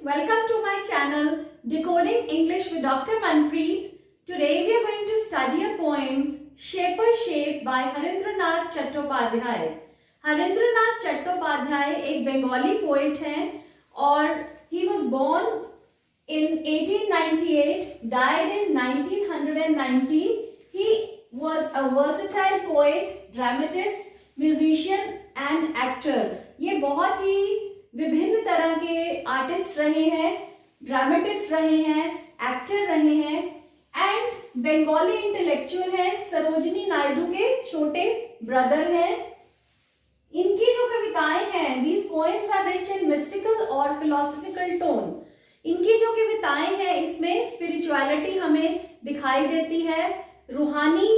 welcome to my channel Decoding English with Dr. Manpreet. Today we are going to study a poem Shaper Shape by Harindranath Chattopadhyay. Harindranath Chattopadhyay एक Bengali poet हैं और he was born in 1898, died in 1990. He was a versatile poet, dramatist, musician and actor. ये बहुत ही विभिन्न तरह के artist रहे हैं, ड्रामेटिस्ट रहे हैं, एक्टर रहे हैं एंड बंगाली इंटेलेक्चुअल हैं, सरोजिनी नायडू के छोटे ब्रदर हैं. इनकी जो कविताएं हैं, these poems are rich in mystical और philosophical tone. इनकी जो कविताएं हैं इसमें स्पिरिचुअलिटी हमें दिखाई देती है, रूहानी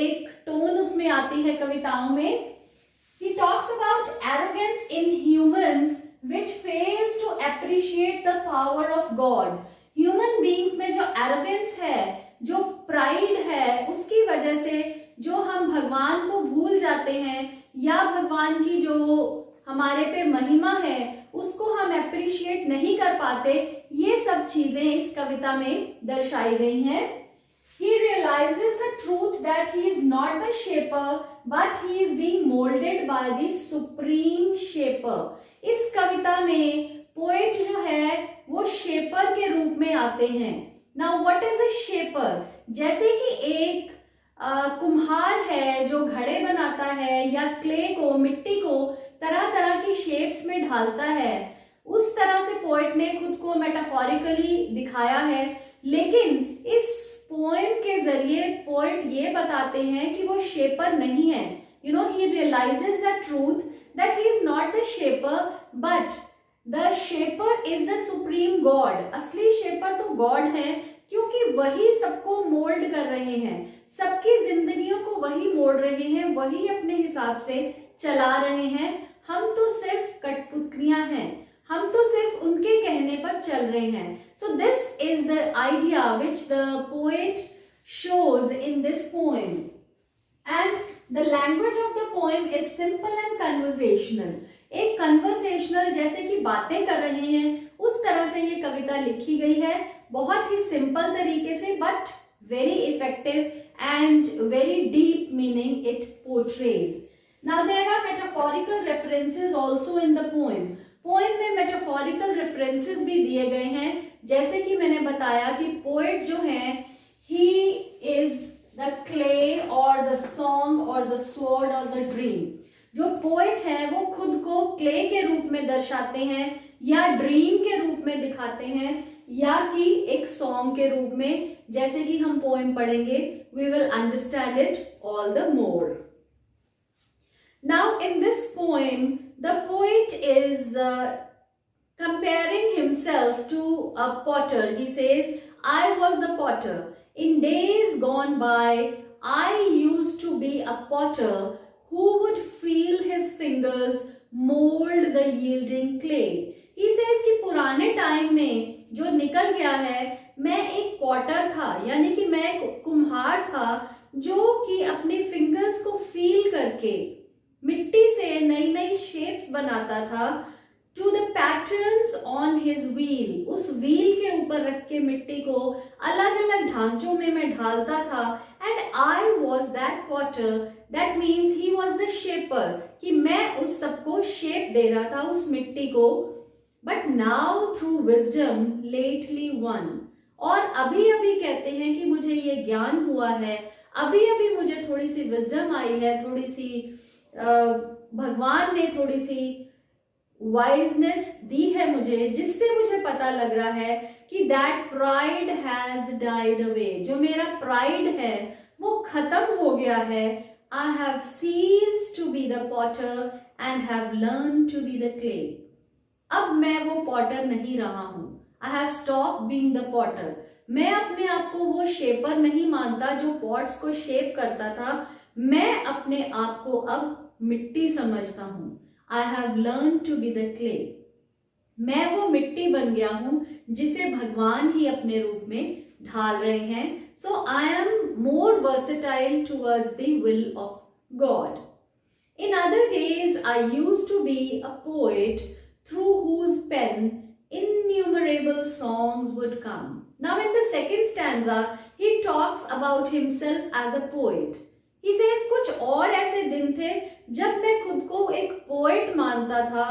एक टोन उसमें आती है कविताओं में. He talks about arrogance in humans which fails to appreciate the power of God. Human beings में जो arrogance है, जो pride है, उसकी वजह से जो हम भगवान को भूल जाते हैं या भगवान की जो हमारे पे महिमा है उसको हम appreciate नहीं कर पाते, ये सब चीजें इस कविता में दर्शाई गई हैं. He realizes the truth that he is not the shaper, but he is being molded by the supreme shaper. इस कविता में पोएट जो है वो शेपर के रूप में आते हैं. Now what is a shaper? जैसे कि एक कुम्हार है जो घड़े बनाता है या क्ले को, मिट्टी को तरह तरह की शेप्स में ढालता है, उस तरह से पोएट ने खुद को मेटाफोरिकली दिखाया है. लेकिन इस पोएम के जरिए पोएट ये बताते हैं कि वो शेपर नहीं है. He realizes the truth that he is not the shaper, but the shaper is the supreme God. असली शेपर तो गॉड है क्योंकि वही सबको मोल्ड कर रहे हैं, सबकी जिंदगियों को वही मोड़ रहे हैं, वही अपने हिसाब से चला रहे हैं. हम तो सिर्फ कठपुतलियां हैं, हम तो सिर्फ उनके कहने पर चल रहे हैं. So this is the idea which the poet shows in this poem. And the language of the poem is simple and conversational. एक conversational जैसे कि बातें कर रहे हैं उस तरह से ये कविता लिखी गई है, बहुत ही सिंपल तरीके से, but very effective and very deep meaning it portrays. Now there are metaphorical references also in the poem. Poem में मेटाफोरिकल रेफरेंसेस भी दिए गए हैं. जैसे कि मैंने बताया कि पोएट जो है ही इज द क्ले और द सॉन्ग और द स्वॉर्ड और द ड्रीम. जो पोएट है वो खुद को क्ले के रूप में दर्शाते हैं या ड्रीम के रूप में दिखाते हैं या कि एक सॉन्ग के रूप में. जैसे कि हम पोएम पढ़ेंगे, we will understand it all the more. Now in this poem, the poet is comparing himself to a potter. He says, I was the potter. In days gone by, I used to be a potter who would feel his fingers mold the yielding clay. He says कि पुराने time में जो निकल गया है, मैं एक Potter था, यानी कि मैं एक कुम्हार था जो कि अपने फिंगर्स को फील करके मिट्टी से नई नई शेप्स बनाता था. To the patterns on his wheel, उस व्हील के ऊपर रख के मिट्टी को अलग अलग ढांचों में मैं ढालता था. And I was that Potter, that means he was the shaper, कि मैं उस सबको शेप दे रहा था, उस मिट्टी को. But now through wisdom lately one, और अभी अभी कहते हैं कि मुझे ये ज्ञान हुआ है, अभी अभी मुझे थोड़ी सी विजडम आई है, थोड़ी सी भगवान ने थोड़ी सी वाइजनेस दी है मुझे, जिससे मुझे पता लग रहा है कि that pride has died away. जो मेरा प्राइड है वो खत्म हो गया है. I have ceased to be the potter and have learn to be the clay. अब मैं वो पॉटर नहीं रहा हूं. I have stop being the potter. मैं अपने आप को वो शेपर नहीं मानता जो पॉट्स को शेप करता था. मैं अपने आप को अब मिट्टी समझता हूं. I have learn to be the clay. मैं वो मिट्टी बन गया हूं जिसे भगवान ही अपने रूप में ढाल रहे हैं. So I am more versatile towards the will of God. In other days I used to be a poet through whose pen innumerable innumerable songs would come. Now in the second stanza, he talks about himself as a poet. He says, कुछ और ऐसे दिन थे जब मैं खुद को एक पोएट मानता था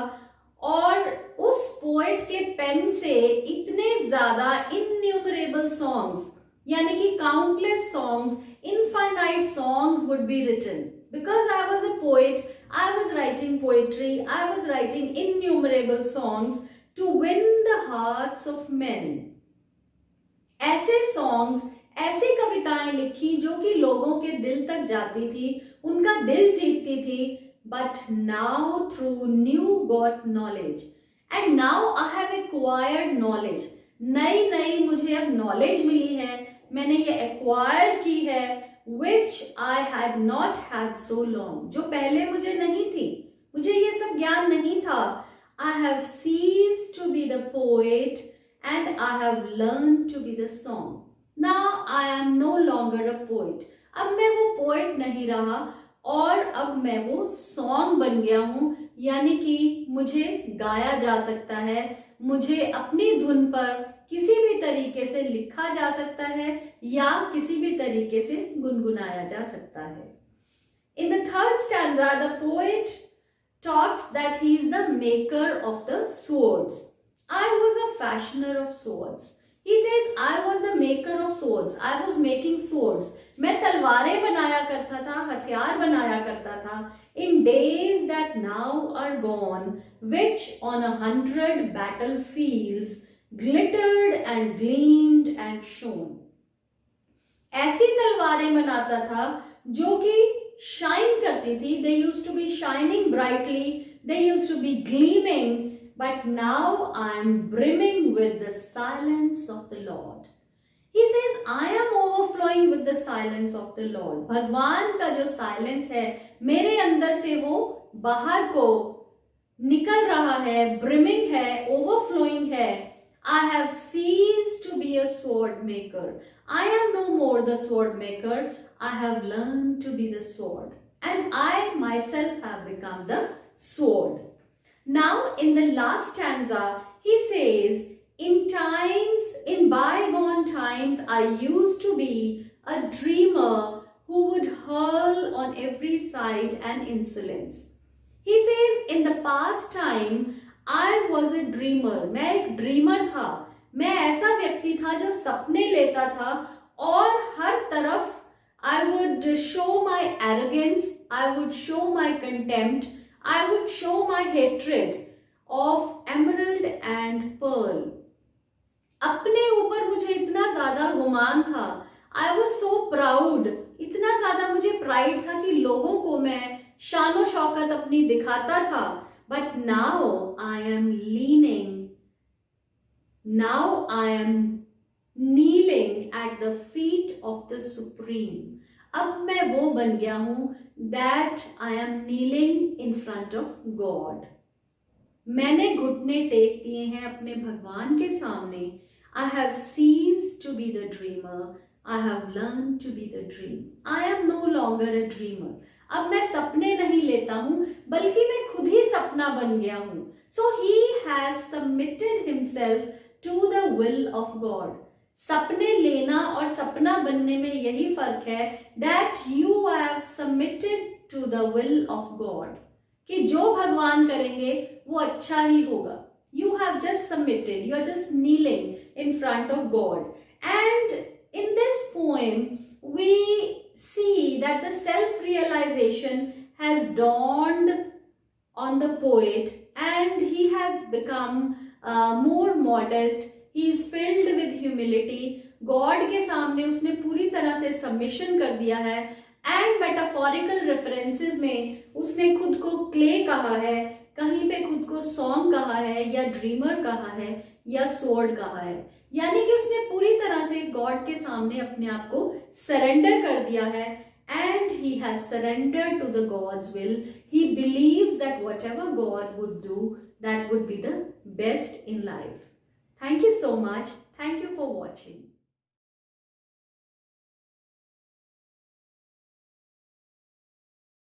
और उस पोएट के पेन से इतने ज्यादा innumerable songs, यानी कि countless songs, infinite songs would be written. Because I was a poet, I was writing poetry, I was writing innumerable songs to win the hearts of men. ऐसे songs, ऐसी कविताएं लिखी जो कि लोगों के दिल तक जाती थी, उनका दिल जीतती थी. But now through new got knowledge, and now I have acquired knowledge. नई मुझे अब knowledge मिली है, मैंने ये acquire की है, which I had not had so long, जो पहले मुझे नहीं थी, मुझे ये सब ज्ञान नहीं था. I have ceased to be the poet and I have learned to be the song. Now I am no longer a poet. अब मैं वो poet नहीं रहा और अब मैं वो song बन गया हूँ, यानी कि मुझे गाया जा सकता है, मुझे अपनी धुन पर किसी भी तरीके से लिखा जा सकता है या किसी भी तरीके से गुनगुनाया जा सकता है. In the third stanza, the poet talks that he is the maker of the swords. I was a fashioner of swords. He says, I was the maker of swords. I was making swords. मैं तलवारें बनाया करता था, हथियार बनाया करता था. In days that now are gone, which on 100 battlefields glittered and gleamed and shone. ऐसी तलवारें बनाता था जो कि शाइन करती थी. They used to be shining brightly. They used to be gleaming. But now I am brimming with the silence of the Lord. He says, I am overflowing with the silence of the Lord. भगवान का जो silence है मेरे अंदर से वो बाहर को निकल रहा है, brimming है, overflowing है. I have ceased to be a sword maker. I am no more the sword maker. I have learned to be the sword. And I myself have become the sword. Now in the last stanza, he says, in bygone times, I used to be a dreamer who would hurl on every side an insolence. He says, in the past time, I was a dreamer. मैं एक dreamer था. मैं ऐसा व्यक्ति था जो सपने लेता था और हर तरफ I would show my arrogance, I would show my contempt, I would show my hatred of emerald and pearl. अपने ऊपर मुझे इतना ज़्यादा गुमान था. I was so proud. इतना ज़्यादा मुझे pride था कि लोगों को मैं शानो शौकत अपनी दिखाता था. But now I am leaning. Now I am kneeling at the feet of the Supreme. अब मैं वो बन गया हूँ that I am kneeling in front of God. मैंने घुटने टेक दिए हैं अपने भगवान के सामने. I have ceased to be the dreamer. I have learned to be the dream. I am no longer a dreamer. अब मैं सपने नहीं लेता हूँ बल्कि मैं खुद ही सपना बन गया हूँ. So he has submitted himself to the will of God. सपने लेना और सपना बनने में यही फर्क है that you have submitted to the will of God. कि जो भगवान करेंगे वो अच्छा ही होगा. You have just submitted. You are just kneeling in front of God. And in this poem, we see that the self-realization has dawned on the poet and he has become more modest. He is filled with humility. God के सामने उसने पूरी तरह से submission कर दिया है. And metaphorical references में उसने खुद को clay कहा है, कहीं पे खुद को song कहा है या dreamer कहा है या sword कहा है. यानी कि उसने पूरी तरह से God के सामने अपने आप को surrender कर दिया है. And he has surrendered to the God's will. He believes that whatever God would do, that would be the best in life. Thank you so much. Thank you for watching.